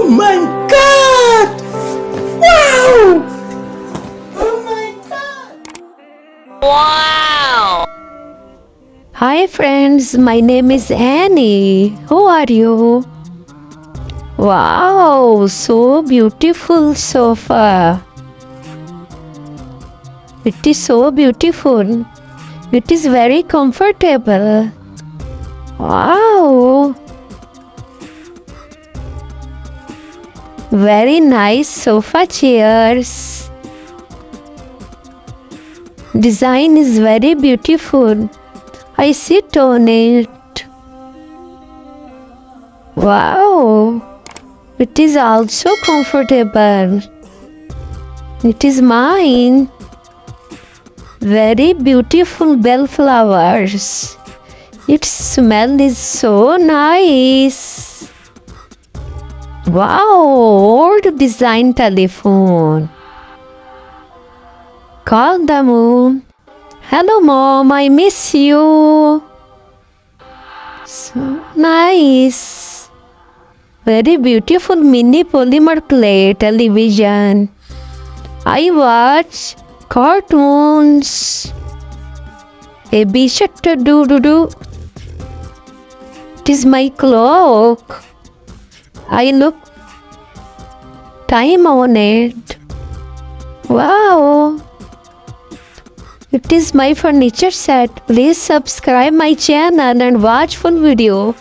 Oh my god! Wow! Oh my god! Wow! Hi friends, my name is Annie. Who are you? Wow, so beautiful sofa. It is so beautiful. It is very comfortable. Wow. Very nice sofa chairs. Design is very beautiful. I sit on it. Wow. It is also comfortable. It is mine. Very beautiful bellflowers. Its smell is so nice. Wow, old design telephone. Call the moon. Hello mom, I miss you. So nice. Very beautiful mini polymer clay television. I watch cartoons. A bishop to do. It is my clock. I look time on it. Wow. It is my furniture set. Please subscribe my channel and watch full video.